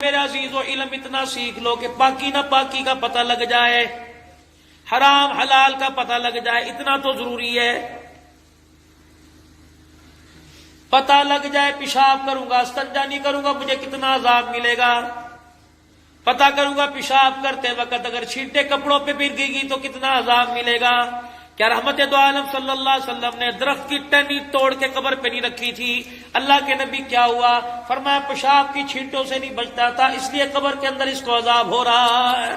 میرے عزیزو علم اتنا سیکھ لو کہ پاکی نہ پاکی کا پتہ لگ جائے، حرام حلال کا پتہ لگ جائے، اتنا تو ضروری ہے۔ پتہ لگ جائے پیشاب کروں گا استنجا نہیں کروں گا مجھے کتنا عذاب ملے گا، پتہ کروں گا پیشاب کرتے وقت اگر چھینٹے کپڑوں پہ گر گئی تو کتنا عذاب ملے گا۔ کیا رحمت دو عالم صلی اللہ علیہ وسلم نے درخت کی ٹہنی توڑ کے قبر پہ نہیں رکھی تھی؟ اللہ کے نبی کیا ہوا؟ فرمایا پیشاب کی چھینٹوں سے نہیں بچتا تھا اس لیے قبر کے اندر اس کو عذاب ہو رہا ہے۔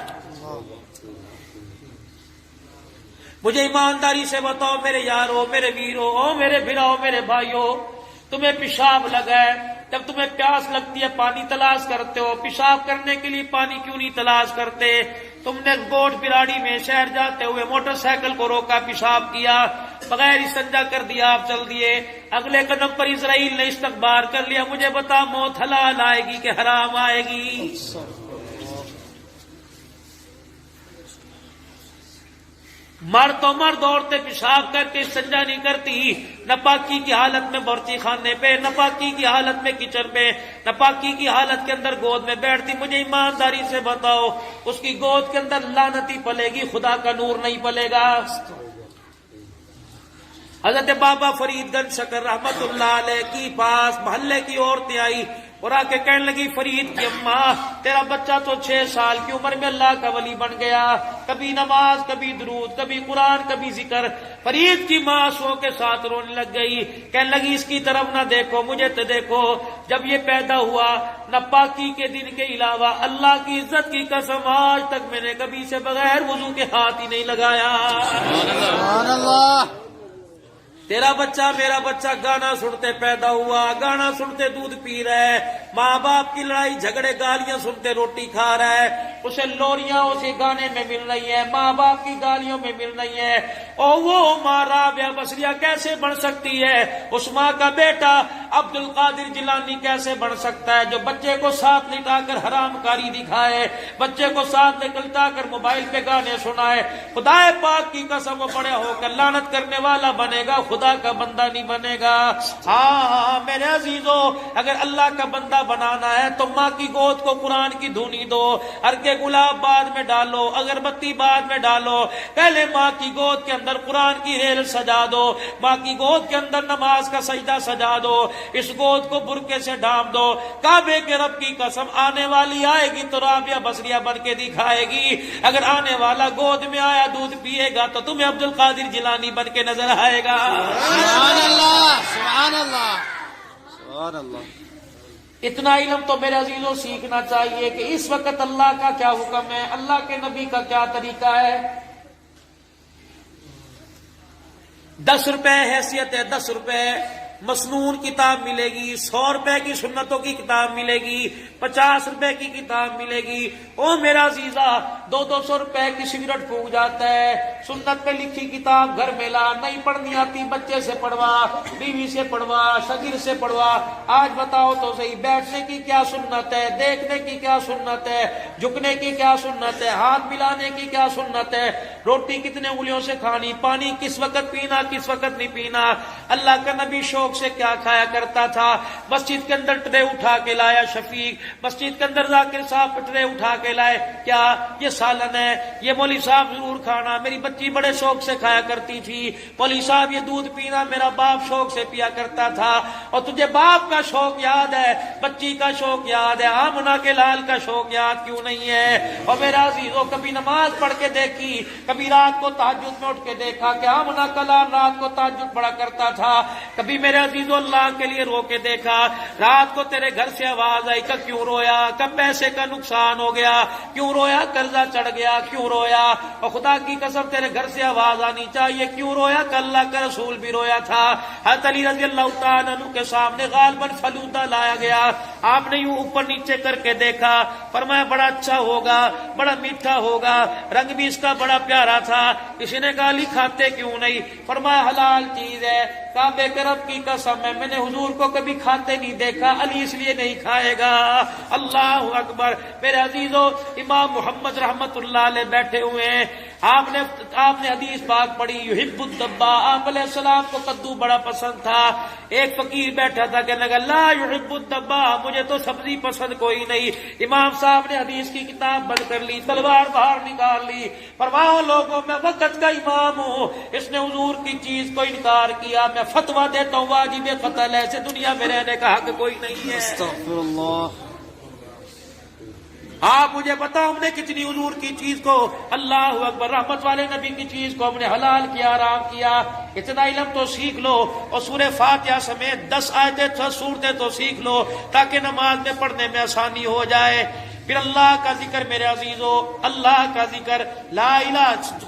مجھے ایمانداری سے بتاؤ میرے یارو، میرے ویرو، او میرے بھراؤ، میرے بھائیو، تمہیں پیشاب لگا ہے، جب تمہیں پیاس لگتی ہے پانی تلاش کرتے ہو، پیشاب کرنے کے لیے پانی کیوں نہیں تلاش کرتے؟ تم نے گوٹ براڑی میں شہر جاتے ہوئے موٹر سائیکل کو روکا، پیشاب کیا، بغیر استنجا کر دیا، آپ چل دیے، اگلے قدم پر اسرائیل نے استغفار کر لیا، مجھے بتا موت حلال آئے گی کہ حرام آئے گی؟ مرد تو مرد، عورتیں پیشاب کر کے استنجا نہیں کرتی، ناپاکی کی حالت میں برچی خانے پہ، ناپاکی کی حالت میں کچن پہ، ناپاکی کی حالت کے اندر گود میں بیٹھتی۔ مجھے ایمانداری سے بتاؤ اس کی گود کے اندر لعنتی پلے گی، خدا کا نور نہیں پلے گا۔ حضرت بابا فرید گنج شکر رحمت اللہ علیہ کی پاس محلے کی عورتیں آئی اور آ کے کہنے لگی فرید کی اماں تیرا بچہ تو 6 سال کی عمر میں اللہ کا ولی بن گیا، کبھی نماز، کبھی درود، کبھی قرآن، کبھی ذکر۔ فرید کی ماں آنسوؤں کے ساتھ رونے لگ گئی، کہنے لگی اس کی طرف نہ دیکھو مجھے تو دیکھو، جب یہ پیدا ہوا نہ پاکی کے دن کے علاوہ اللہ کی عزت کی قسم آج تک میں نے کبھی سے بغیر وضو کے ہاتھ ہی نہیں لگایا۔ سبحان اللہ۔ تیرا بچہ میرا بچہ گانا سنتے پیدا ہوا، گانا سنتے دودھ پی رہا ہے، ماں باپ کی لڑائی جھگڑے گالیاں سنتے روٹی کھا رہا ہے، اسے لوریاں اسے گانے میں مل رہی ہیں، ماں باپ کی گالیوں میں مل رہی ہیں، اور وہ ماں رابعہ بصریہ کیسے بن سکتی ہے؟ اس ماں کا بیٹا عبد القادر جیلانی کیسے بن سکتا ہے جو بچے کو ساتھ لٹا کر حرام کاری دکھائے، بچے کو ساتھ لٹا کر موبائل پہ گانے سنائے؟ خدا پاک کی قسم وہ بڑے ہو کر لعنت کرنے والا بنے گا، خدا کا بندہ نہیں بنے گا۔ ہاں میرے عزیزو، اگر اللہ کا بندہ بنانا ہے تو ماں کی گود کو قرآن کی دھونی دو، ہر گلاب بعد میں ڈالو، اگربتی بعد میں ڈالو، پہلے ماں کی گود کے اندر قرآن کی ریل سجا دو، ماں کی گود کے اندر نماز کا سجدہ سجا دو، اس گود کو برقعے سے ڈھانپ دو۔ کعبے کے رب کی قسم آنے والی آئے گی تو رابعہ بصریہ بن کے دکھائے گی، اگر آنے والا گود میں آیا دودھ پیے گا تو تمہیں عبد القادر جیلانی بن کے نظر آئے گا۔ سبحان اللہ، سبحان اللہ، سبحان اللہ۔ اتنا علم تو میرے عزیزوں سیکھنا چاہیے کہ اس وقت اللہ کا کیا حکم ہے، اللہ کے نبی کا کیا طریقہ ہے۔ 10 روپے حیثیت ہے، 10 روپے مسنون کتاب ملے گی، 100 روپے کی سنتوں کی کتاب ملے گی، 50 روپے کی کتاب ملے گی۔ او میرا عزیزہ 200 روپے کی سگریٹ پھونک جاتا ہے، سنت پہ لکھی کتاب گھر میں لا، نہیں پڑھنی آتی بچے سے پڑھوا، بیوی سے پڑھوا، شاگرد سے پڑھوا۔ آج بتاؤ تو صحیح بیٹھنے کی کیا سنت ہے، دیکھنے کی کیا سنت ہے، جھکنے کی کیا سنت ہے، ہاتھ ملانے کی کیا سنت ہے، روٹی کتنے انگلیوں سے کھانی، پانی کس وقت پینا کس وقت نہیں پینا۔ اللہ کا نبی شوق سے کیا کھایا کرتا تھا؟ مسجد کے اندر ٹرے اٹھا کے لایا شفیق، مسجد کے اندر ذاکر صاحب ٹرے اٹھا کے لائے، کیا یہ سالن ہے، یہ مولوی صاحب ضرور کھانا، میری بچی بڑے شوق سے کھایا کرتی تھی، مولوی صاحب یہ دودھ پینا میرا باپ شوق سے پیا کرتا تھا۔ اور تجھے باپ کا شوق یاد ہے، بچی کا شوق یاد ہے، آمنہ کے لال کا شوق یاد کیوں نہیں ہے؟ اور میرا عزیزو کبھی نماز پڑھ کے دیکھی، کبھی رات کو تہجد میں اٹھ کے دیکھا کہ آمنہ کا لال رات کو تہجد پڑھا کرتا تھا، کبھی میرے عزیزو اللہ کے لیے رو کے دیکھا، رات کو تیرے گھر سے آواز آئی کہ کیوں رویا، کب پیسے کا نقصان ہو گیا، کیوں رویا، قرضہ چڑھ گیا کیوں رویا؟ اور خدا کی قسم تیرے گھر سے آواز آنی چاہیے کیوں رویا کہ اللہ کا رسول بھی رویا تھا۔ حضرت علی رضی اللہ تعالیٰ عنہ کے سامنے غالباً فلودہ لایا گیا، آپ نے یوں اوپر نیچے کر کے دیکھا، فرمایا بڑا اچھا ہوگا، بڑا میٹھا ہوگا، رنگ بھی اس کا بڑا پیارا تھا۔ کسی نے کہا علی کھاتے کیوں نہیں؟ فرمایا حلال چیز ہے، کعبے کے رب کی قسم ہے میں نے حضور کو کبھی کھاتے نہیں دیکھا، علی اس لیے نہیں کھائے گا۔ اللہ اکبر۔ میرے عزیزو امام محمد رحمت اللہ علیہ بیٹھے ہوئے ہیں، آپ نے حدیث پاک پڑھی یحب الدبا، آپ علیہ السلام کو کدو بڑا پسند تھا. ایک فقیر بیٹھا تھا کہنے لگا لا یحب الدبا، مجھے تو سبزی پسند کوئی نہیں. امام صاحب نے حدیث کی کتاب بند کر لی، تلوار باہر نکال لی، فرمایا لوگوں میں وقت کا امام ہوں، اس نے حضور کی چیز کو انکار کیا، میں فتویٰ دیتا ہوں واجب قتل ہے، اسے دنیا میں رہنے کا حق کوئی نہیں ہے. استغفر اللہ. آپ مجھے بتاؤ ہم نے کتنی حضور کی چیز کو، اللہ اکبر، رحمت والے نبی کی چیز کو ہم نے حلال کیا، حرام کیا. اتنا علم تو سیکھ لو اور سورہ فاتحہ سمیت 10 آیتیں سورتیں تو سیکھ لو تاکہ نماز میں پڑھنے میں آسانی ہو جائے. پھر اللہ کا ذکر میرے عزیزو، اللہ کا ذکر، لا الہ،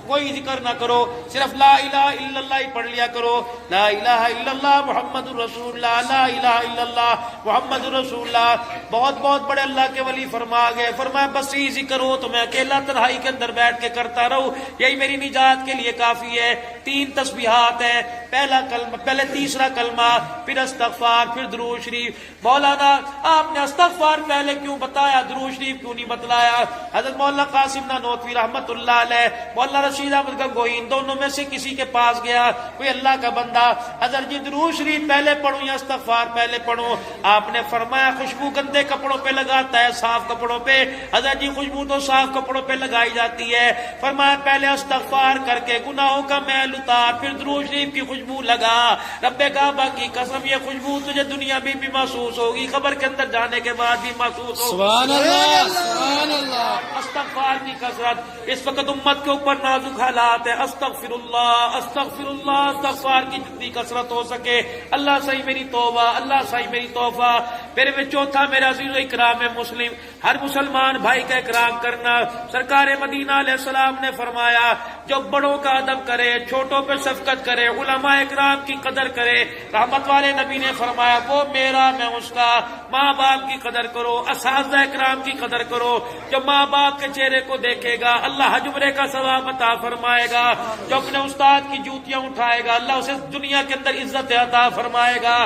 کوئی ذکر نہ کرو، صرف لا الہ الا اللہ ہی پڑھ لیا کرو. لا الہ الا اللہ محمد الرسول اللہ، لا الہ الا اللہ محمد الرسول اللہ. بہت بہت بڑے اللہ کے ولی فرما گئے، فرمایا بس یہ ذکر ہو تو میں اکیلا تنہائی کے اندر بیٹھ کے کرتا رہوں، یہی میری نجات کے لیے کافی ہے. 3 تسبیحات ہیں، پہلا کلمہ، پہلے تیسرا کلمہ، پھر استغفار، پھر درود شریف. مولانا آپ نے استغفار پہلے کیوں بتایا، درود شریف کیوں نہیں بتلایا؟ حضرت مولانا قاسم نانوتوی رحمت اللہ علیہ، مولانا رشید احمد گنگوئی، ان دونوں میں سے کسی کے پاس گیا کوئی اللہ کا بندہ، حضرت جی درود شریف پہلے پڑھوں یا استغفار پہلے پڑھوں؟ آپ نے فرمایا خوشبو گندے کپڑوں پہ لگاتا ہے صاف کپڑوں پہ؟ حضرت جی خوشبو تو صاف کپڑوں پہ لگائی جاتی ہے. فرمایا پہلے استغفار کر کے گناہوں کا میل اتار، پھر درود شریف کی خوشبو لگا. رب کعبہ کی قسم یہ خوشبو تجھے دنیا میں بھی محسوس ہوگی، قبر کے اندر جانے کے بعد بھی محسوس ہوگی. سبحان اللہ، سبحان اللہ. استغفار کی کثرت، اس وقت امت کے اوپر نازک حالات ہے. استغفر اللہ، استغفر اللہ، استغفار کی جتنی کثرت ہو سکے. اللہ صحیح میری توبہ، اللہ صحیح میری توبہ. پھر میں چوتھا میرے عزیز و اکرام مسلم، ہر مسلمان بھائی کا اکرام کرنا. سرکار مدینہ علیہ السلام نے فرمایا جو بڑوں کا ادب کرے، چھوٹوں پہ شفقت کرے، علماء اکرام کی قدر کرے، رحمت والے نبی نے فرمایا وہ میرا میں اس کا. ماں باپ کی قدر کرو، اساتذہ اکرام کی قدر کرو. جو ماں باپ کے چہرے کو دیکھے گا اللہ حجبرے کا ثواب عطا فرمائے گا. جو اپنے استاد کی جوتیاں اٹھائے گا اللہ اسے دنیا کے اندر عزت عطا فرمائے گا.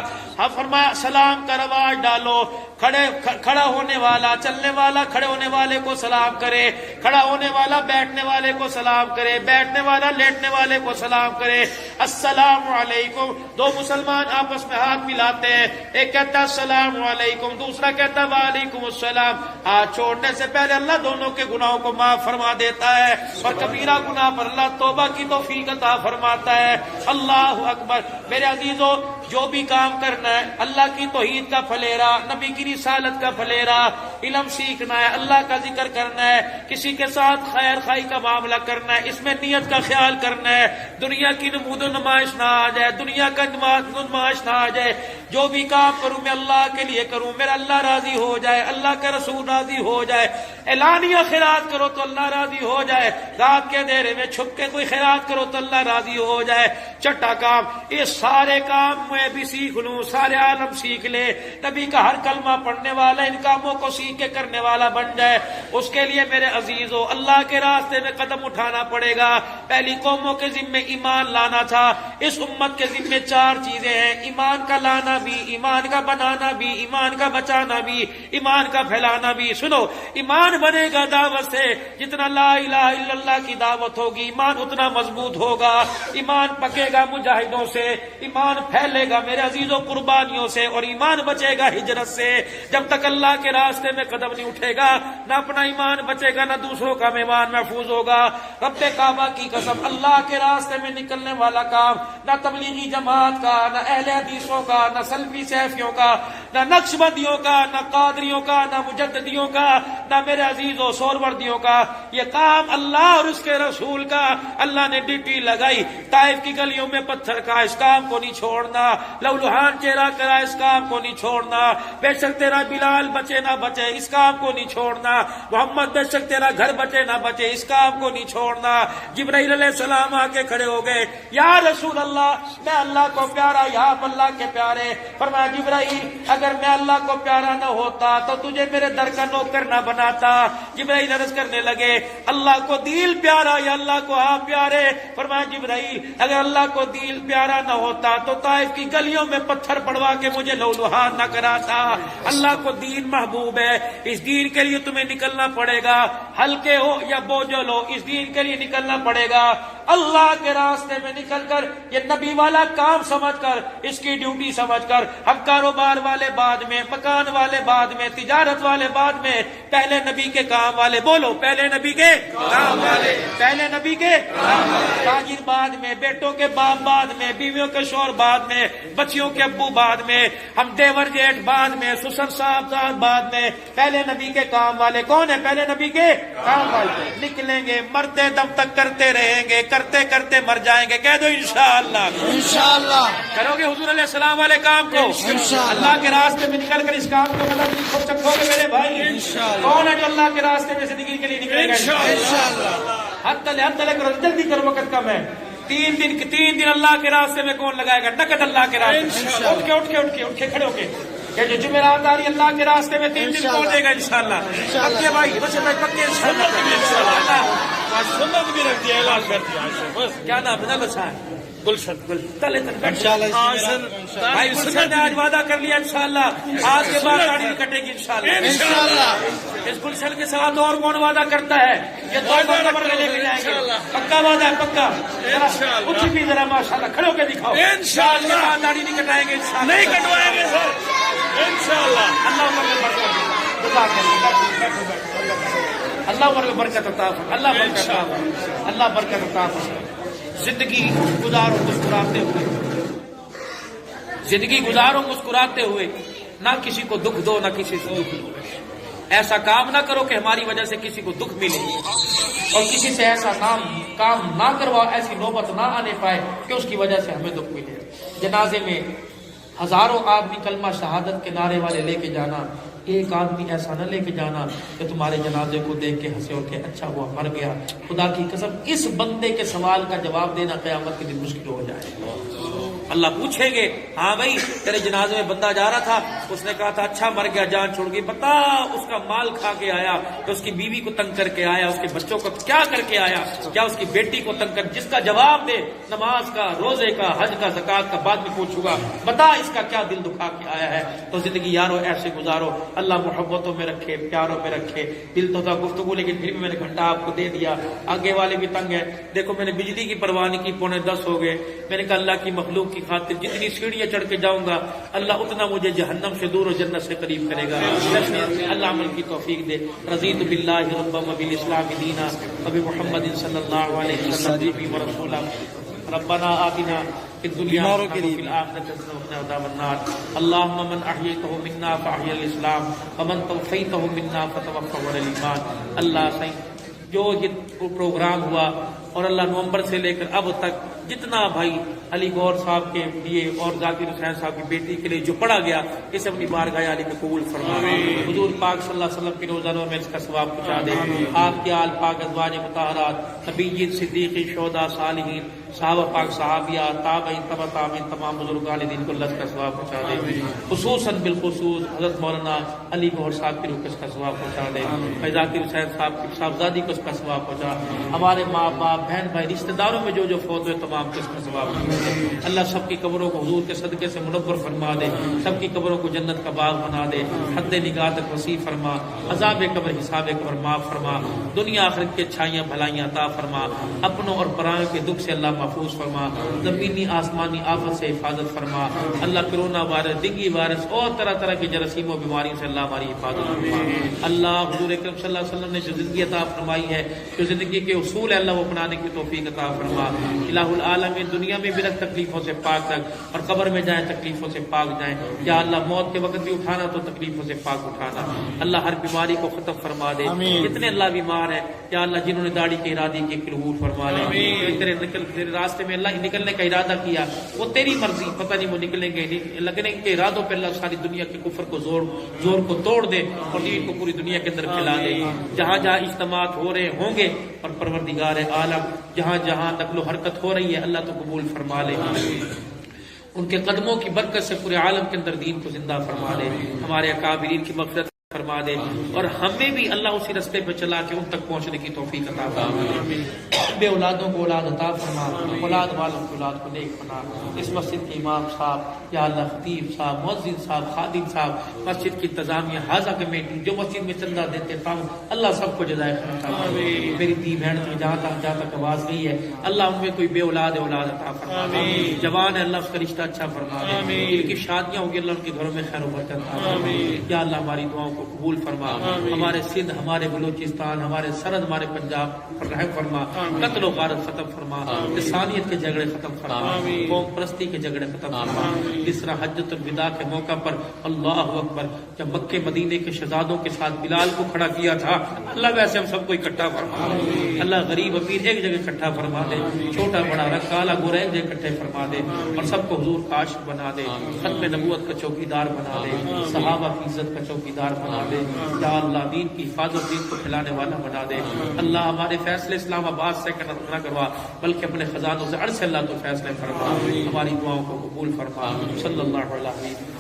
فرمایا سلام کا رواج ڈالو، کھڑا ہونے والا، چلنے والا کھڑے ہونے والے کو سلام کرے، کھڑا ہونے والا بیٹھنے والے کو سلام کرے، بیٹھنے والا لیٹنے والے کو سلام کرے. السلام علیکم. 2 مسلمان آپس میں ہاتھ ملاتے ہیں، ایک کہتا ہے السلام علیکم، دوسرا کہتا ہے وعلیکم السلام. ہاتھ چھوڑنے سے پہلے اللہ دونوں کے گناہوں کو معاف فرما دیتا ہے اور کبیرہ گناہ پر اللہ توبہ کی توفیق عطا فرماتا ہے. اللہ اکبر. میرے عزیزو جو بھی کام کرنا ہے، اللہ کی توحید کا پھلیرا، نبی کی رسالت کا پھلیرا، علم سیکھنا ہے، اللہ کا ذکر کرنا ہے، کسی کے ساتھ خیر خائی کا معاملہ کرنا ہے، اس میں نیت کا خیال کرنا ہے، دنیا کی نمود و نمائش نہ آ جائے، دنیا کا نمائش نہ آ جائے. جو بھی کام کروں میں اللہ کے لیے کروں، میرا اللہ راضی ہو جائے، اللہ کے رسول راضی ہو جائے. اعلانیہ خیرات کرو تو اللہ راضی ہو جائے، رات کے اندھیرے میں چھپ کے کوئی خیرات کرو تو اللہ راضی ہو جائے. چھٹا کام، یہ سارے کام میں بھی سیکھ لوں، سارے عالم سیکھ لے، نبی کا ہر کلمہ پڑھنے والا ان کاموں کو سیکھ کے کرنے والا بن جائے. اس کے لیے میرے عزیزو اللہ کے راستے میں قدم اٹھانا پڑے گا. پہلی قوموں کے ذمے ایمان لانا تھا، اس امت کے ذمے 4 چیزیں ہیں: ایمان کا لانا بھی، ایمان کا بنانا بھی، ایمان کا بچانا بھی، ایمان کا پھیلانا بھی. سنو، ایمان بنے گا دعوت سے، جتنا لا الہ الا اللہ کی دعوت ہوگی ایمان اتنا مضبوط ہوگا. ایمان پکے گا مجاہدوں سے، ایمان پھیلے گا میرے عزیزوں قربانیوں سے، اور ایمان بچے گا ہجرت سے. جب تک اللہ کے راستے میں قدم نہیں اٹھے گا نہ اپنا ایمان بچے گا نہ دوسروں کا ایمان محفوظ ہوگا. رب کعبہ کی قسم، اللہ کے راستے میں نکلنے والا کام نہ تبلیغی جماعت کا، نہ اہل حدیثوں کا، نہ سلفی سیفیوں کا، نہ نقشبندیوں کا، نہ قادریوں کا، نہ مجددیوں کا، نہ میرے عزیزوں سوروردیوں کا. یہ کام اللہ اور اس کے رسول کا. اللہ نے ڈیوٹی لگائی طائف کی گلیوں میں پتھر کا، اس کام کو نہیں چھوڑنا. لولوہان چہرہ کرا، اس کام کو نہیں چھوڑنا. بے شک تیرا بلال بچے نہ بچے، اس کام کو نہیں چھوڑنا. محمد بے شک تیرا گھر بچے نہ بچے، اس کام کو نہیں چھوڑنا. جبرائیل علیہ السلام آ کے کھڑے ہو گئے، یا رسول اللہ میں اللہ کو پیارا، یا آپ اللہ کے پیارے. فرمایا جبرائیل اگر میں اللہ کو پیارا نہ ہوتا تو تجھے میرے در کا نوکر نہ بناتا. جبرائیل عرض کرنے لگے اللہ کو دل پیارا یا اللہ کو آپ پیارے؟ فرمایا جبرائیل اگر اللہ کو دل پیارا نہ ہوتا تو طائف کی گلیوں میں پتھر پڑوا کے مجھے لولوہان نہ کراتا۔ اللہ کو دین محبوب ہے، اس دین کے لیے تمہیں نکلنا پڑے گا، ہلکے ہو یا بوجھل ہو اس دین کے لیے نکلنا پڑے گا۔ اللہ کے راستے میں نکل کر یہ نبی والا کام سمجھ کر، اس کی ڈیوٹی سمجھ کر، ہم کاروبار والے بعد میں، مکان والے بعد میں، تجارت والے بعد میں، پہلے نبی کے کام والے، بولو پہلے نبی کے کام والے، پہلے نبی کے کام والے، تاجر بعد میں، بیٹوں کے باپ بعد میں، بیویوں کے شوہر بعد میں، بچیوں کے ابو بعد میں، ہم دیور جیٹھ بعد میں، سسر صاحب بعد میں، پہلے نبی کے کام والے کون ہے؟ پہلے نبی کے کام والے۔ نکلیں گے مرتے دم تک کرتے رہیں گے، کرتے کرتے مر جائیں گے، کہہ دو انشاءاللہ، انشاءاللہ کرو گے حضور علیہ السلام والے کام کو، اللہ کے راستے میں نکل کر اس کام کو مطلب خود چکھو گے میرے بھائی۔ کون ہے جو اللہ کے راستے میں زندگی کے لیے نکلے گا؟ انشاءاللہ حد تلے کرو، جلدی کرو، وقت کم ہے۔ تین دن اللہ کے راستے میں کون لگائے گا؟ نقد اللہ کے راستے میں، اٹھ کے کھڑے ہو کے کہ جو جمعرات آ رہی اللہ کے راستے میں 3 دن کون دے گا انشاءاللہ؟ پکے بھائی، بس بھائی پکے انشاءاللہ۔ سنت بھی رکھ دیا، اعلان کر دیا بس۔ کیا نام ہے؟ بچا ہے گلشن تلے انشاءاللہ بھائی گلشن نے آج وعدہ کر لیا انشاءاللہ آج کے بعد داڑھی نہیں کٹے گی انشاءاللہ۔ اس گلشن کے ساتھ اور کون وعدہ کرتا ہے؟ یہ دو قبر میں لے کے جائیں گے، پکا وعدہ ہے، پکا۔ کچھ بھی ذرا ماشاءاللہ کھڑے ہو کے دکھاؤ، انشاءاللہ داڑھی نہیں کٹائیں گے انشاءاللہ، نہیں کٹوائیں گے سر انشاءاللہ۔ اللہ عمر میں برکت عطا فرمائے، اللہ برکت عطا فرمائے، اللہ برکت عطا فرمائے۔ زندگی گزارو مسکراتے ہوئے، زندگی گزارو مسکراتے ہوئے، نہ کسی کو دکھ دو نہ کسی سے دکھ دو۔ ایسا کام نہ کرو کہ ہماری وجہ سے کسی کو دکھ ملے، اور کسی سے ایسا کام نہ کرواؤ، ایسی نوبت نہ آنے پائے کہ اس کی وجہ سے ہمیں دکھ ملے۔ جنازے میں ہزاروں آدمی کلمہ شہادت کے نعرے والے لے کے جانا، ایک آدمی ایسا نہ لے کے جانا کہ تمہارے جنازے کو دیکھ کے ہنسے اور کہ اچھا ہوا مر گیا۔ خدا کی قسم اس بندے کے سوال کا جواب دینا قیامت کے دن مشکل ہو جائے۔ اللہ پوچھیں گے ہاں بھائی تیرے جنازے میں بندہ جا رہا تھا، اس نے کہا تھا اچھا مر گیا، جان چھوڑ گئی، بتا اس کا مال کھا کے آیا، کہ اس کی بیوی کو تنگ کر کے آیا، اس کے بچوں کو کیا کر کے آیا، کیا اس کی بیٹی کو تنگ کر، جس کا جواب دے نماز کا، روزے کا، حج کا، زکات کا، بعد میں پوچھوں گا بتا اس کا کیا دل دکھا کے آیا ہے۔ تو زندگی یارو ایسے گزارو، اللہ محبتوں میں رکھے، پیاروں میں رکھے۔ دل تو تھا گفتگو لیکن پھر بھی میں نے گھنٹہ آپ کو دے دیا، آگے والے بھی تنگ ہے۔ دیکھو میں نے بجلی کی پرواہ نہیں کی، 9:45 ہو گئے، میں نے کہا اللہ کی مخلوق کی خاطر جتنی سیڑھیاں چڑھ کے جاؤں گا اللہ اتنا مجھے جہنم سے دور اور جنت سے قریب کرے گا۔ اللہ عمل کی توفیق دے۔ رضیت باللہ ربا وبالاسلام دینا وبمحمد صلی اللہ علیہ وسلم نبی ورسولا۔ ربنا آتنا فی الدنیا حسنۃ وفی الآخرۃ حسنۃ وقنا عذاب النار۔ اللهم من احییتہ منا فاحیی الاسلام ومن توفیتہ منا فتوفہ علی الایمان۔ اللہ صحیح جو یہ پروگرام ہوا اور اللہ نومبر سے لے کر اب تک جتنا بھائی علی گور صاحب کے لیے اور ذاکر حسین صاحب کی بیٹی کے لیے جو پڑھا گیا اسے اپنی بارگاہ علی میں قبول فرما۔ حضور پاک صلی اللہ علیہ وسلم کی روزانوں میں اس کا ثواب پہنچا دے۔ آپ کے آل پاک ازواج مطہرات، نبیین، صدیقین، شہداء، صالحین، صحابہ پاک، صحابیات، تابعین، تبع تابعین، تمام بزرگان دین کو اللہ اس کا ثواب پہنچا دے۔ خصوصاً بالخصوص حضرت مولانا علی گور صاحب کی روح کو اس کا ثواب پہنچا دے۔ ذاکر حسین صاحب کی صاحبزادی کو اس کا ثواب پہنچا۔ ہمارے ماں باپ، بہن بھائی، رشتہ داروں میں جو فوت ہوئے تمام کو اس کا ثواب پہنچا دے۔ اللہ سب کی قبروں کو حضور کے صدقے سے منور فرما دے، سب کی قبروں کو جنت کا باغ بنا دے، حد نگاہ تک وسیع فرما، عذاب قبر حساب قبر معاف فرما، دنیا آخرت کی اچھائیاں بھلائیاں عطا فرما، اپنوں اور پرائوں کے دکھ سے اللہ محفوظ فرما، زمینی آسمانی آفت سے حفاظت فرما۔ اللہ کرونا وائرس، ڈینگی وائرس اور طرح طرح کی جراثیم و بیماریوں سے اللہ ہماری حفاظت فرما۔ اللہ حضور اکرم صلی اللہ علیہ وسلم نے جو زندگی عطا فرمائی ہے، جو زندگی کے اصول ہے اللہ وہ اپنانے کی توفیق عطا فرما۔ الہ العالمین دنیا میں بھی رکھ تکلیفوں سے پاک رکھ، اور قبر میں جائیں تکلیفوں سے پاک جائیں۔ یا اللہ موت کے وقت بھی اٹھانا تو تکلیفوں سے پاک اٹھانا۔ اللہ ہر بیماری کو ختم فرما دے۔ جتنے اللہ بیمار ہیں یا اللہ جنہوں نے داڑھی کے ارادے کی قبول فرما لے۔ تیرے راستے میں اللہ نکلنے کا ارادہ کیا وہ تیری مرضی، پتہ نہیں وہ نکلیں گے نہیں، لگنے کے ارادوں پہ اللہ ساری دنیا کے کفر کو زور کو توڑ دے اور دین کو پوری دنیا کے اندر پھیلا دے۔ جہاں جہاں اجتماعات ہو رہے ہوں گے اور پروردگار عالم جہاں جہاں نقل و حرکت ہو رہی ہے اللہ تو قبول فرما لے، ان کے قدموں کی برکت سے پورے عالم کے اندر دین کو زندہ فرما لے، ہمارے اکابرین کی مغفرت فرما دے اور ہمیں بھی اللہ اسی رستے پہ چلا کے ان تک پہنچنے کی توفیق عطا فرما۔ بے اولادوں کو اولاد عطا فرما، اولاد والوں کی اولاد کو نیک بنا۔ اس مسجد کے امام صاحب یا اللہ، خطیب صاحب، مؤذن صاحب، خادم صاحب، مسجد کی انتظامیہ، حاضہ کمیٹی جو مسجد میں چندہ دیتے تھا، اللہ سب کو جزائے خیر عطا فرما۔ میری دی بہن کی جہاں تک آواز گئی ہے، اللہ ان میں کوئی بے اولاد عطا فرما، جوان ہے اللہ اس کا رشتہ اچھا فرما دے، ان کی شادیاں ہوگی اللہ ان کے گھروں میں خیر و برکت عطا فرما۔ یا اللہ ہماری دعاؤں کو قبول فرما، ہمارے سندھ، ہمارے بلوچستان، ہمارے سرحد، ہمارے پنجاب پر رحم فرما، قتل و غارت ختم فرما، لسانیت کے جھگڑے ختم فرما، قوم پرستی کے جھگڑے ختم فرما۔ اس طرح حجۃ الوداع کے موقع پر اللہ اکبر جب مکے مدینے کے شہزادوں کے ساتھ بلال کو کھڑا کیا تھا، اللہ ویسے ہم سب کو اکٹھا فرما، اللہ غریب امیر ایک جگہ اکٹھا فرما دے، چھوٹا بڑا رنگ کالا گورا ایک جگہ اکٹھے فرما دے، اور سب کو حضور کا عاشق بنا دے، ختم نبوت کا چوکیدار بنا دے، صحابہ کی عزت کا چوکیدار بنا دے۔ یا اللہ دین کی حفاظت، دین کو پھیلانے والا بنا دے۔ اللہ ہمارے فیصلے اسلام آباد سے نہ کروا بلکہ اپنے خزانوں سے عرش اللہ تو فیصلے فرما، ہماری دعاؤں کو قبول فرما۔ صلی اللہ علیہ وسلم۔